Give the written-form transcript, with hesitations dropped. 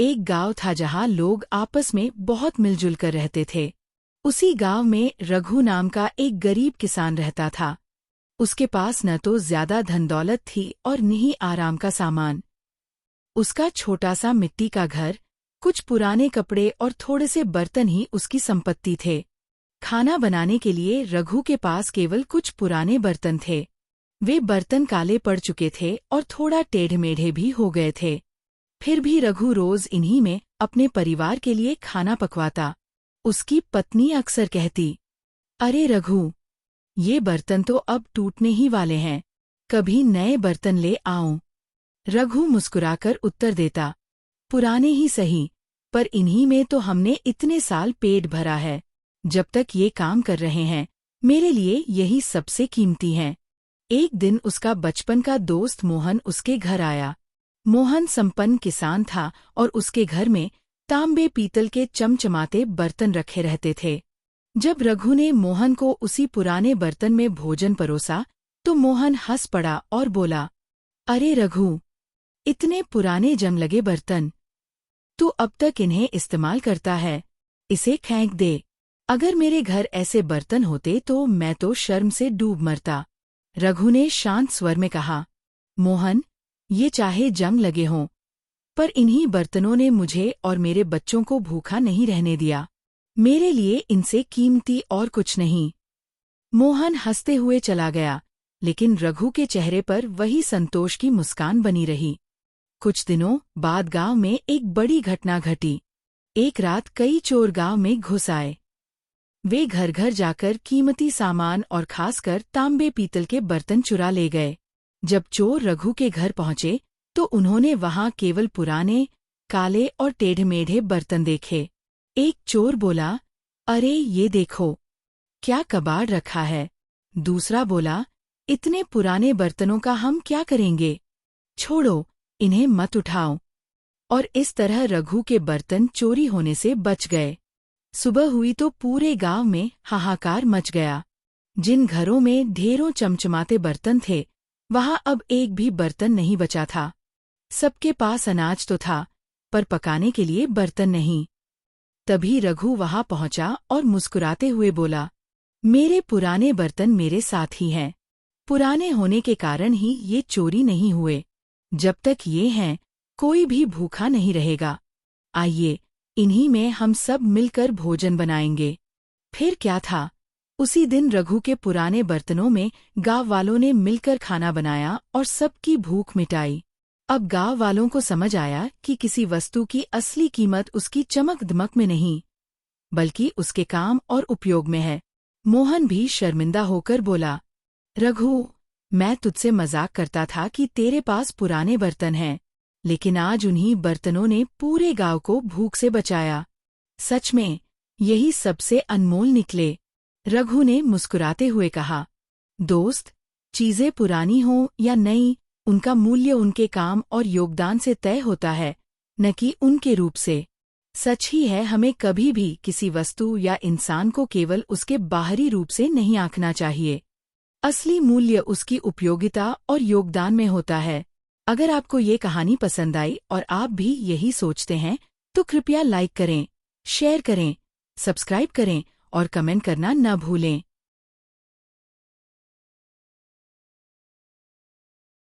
एक गांव था जहां लोग आपस में बहुत मिलजुल कर रहते थे। उसी गांव में रघु नाम का एक गरीब किसान रहता था। उसके पास न तो ज्यादा धन दौलत थी और न ही आराम का सामान। उसका छोटा सा मिट्टी का घर, कुछ पुराने कपड़े और थोड़े से बर्तन ही उसकी संपत्ति थे। खाना बनाने के लिए रघु के पास केवल कुछ पुराने बर्तन थे। वे बर्तन काले पड़ चुके थे और थोड़ा टेढ़े-मेढ़े भी हो गए थे। फिर भी रघु रोज इन्हीं में अपने परिवार के लिए खाना पकवाता। उसकी पत्नी अक्सर कहती, अरे रघु, ये बर्तन तो अब टूटने ही वाले हैं, कभी नए बर्तन ले आऊं। रघु मुस्कुराकर उत्तर देता, पुराने ही सही, पर इन्हीं में तो हमने इतने साल पेट भरा है। जब तक ये काम कर रहे हैं, मेरे लिए यही सबसे कीमती हैं। एक दिन उसका बचपन का दोस्त मोहन उसके घर आया। मोहन संपन्न किसान था और उसके घर में तांबे पीतल के चमचमाते बर्तन रखे रहते थे। जब रघु ने मोहन को उसी पुराने बर्तन में भोजन परोसा, तो मोहन हंस पड़ा और बोला, अरे रघु, इतने पुराने जंग लगे बर्तन, तू अब तक इन्हें इस्तेमाल करता है, इसे फेंक दे। अगर मेरे घर ऐसे बर्तन होते तो मैं तो शर्म से डूब मरता। रघु ने शांत स्वर में कहा, मोहन, ये चाहे जंग लगे हों, पर इन्हीं बर्तनों ने मुझे और मेरे बच्चों को भूखा नहीं रहने दिया। मेरे लिए इनसे कीमती और कुछ नहीं। मोहन हंसते हुए चला गया, लेकिन रघु के चेहरे पर वही संतोष की मुस्कान बनी रही। कुछ दिनों बाद गांव में एक बड़ी घटना घटी। एक रात कई चोर गांव में घुस आए। वे घर घर जाकर कीमती सामान और खासकर तांबे पीतल के बर्तन चुरा ले गए। जब चोर रघु के घर पहुंचे तो उन्होंने वहां केवल पुराने, काले और टेढ़े-मेढ़े बर्तन देखे। एक चोर बोला, अरे ये देखो, क्या कबाड़ रखा है। दूसरा बोला, इतने पुराने बर्तनों का हम क्या करेंगे, छोड़ो, इन्हें मत उठाओ। और इस तरह रघु के बर्तन चोरी होने से बच गए। सुबह हुई तो पूरे गांव में हाहाकार मच गया। जिन घरों में ढेरों चमचमाते बर्तन थे, वहां अब एक भी बर्तन नहीं बचा था। सबके पास अनाज तो था, पर पकाने के लिए बर्तन नहीं। तभी रघु वहां पहुंचा और मुस्कुराते हुए बोला, मेरे पुराने बर्तन मेरे साथ ही हैं। पुराने होने के कारण ही ये चोरी नहीं हुए। जब तक ये हैं, कोई भी भूखा नहीं रहेगा। आइए, इन्हीं में हम सब मिलकर भोजन बनाएंगे। फिर क्या था, उसी दिन रघु के पुराने बर्तनों में गांव वालों ने मिलकर खाना बनाया और सबकी भूख मिटाई। अब गांव वालों को समझ आया कि किसी वस्तु की असली कीमत उसकी चमक दमक में नहीं, बल्कि उसके काम और उपयोग में है। मोहन भी शर्मिंदा होकर बोला, रघु, मैं तुझसे मजाक करता था कि तेरे पास पुराने बर्तन हैं, लेकिन आज उन्हीं बर्तनों ने पूरे गांव को भूख से बचाया। सच में, यही सबसे अनमोल निकले। रघु ने मुस्कुराते हुए कहा, दोस्त, चीजें पुरानी हों या नई, उनका मूल्य उनके काम और योगदान से तय होता है, न कि उनके रूप से। सच ही है, हमें कभी भी किसी वस्तु या इंसान को केवल उसके बाहरी रूप से नहीं आंकना चाहिए। असली मूल्य उसकी उपयोगिता और योगदान में होता है। अगर आपको ये कहानी पसंद आई और आप भी यही सोचते हैं, तो कृपया लाइक करें, शेयर करें, सब्सक्राइब करें और कमेंट करना न भूलें।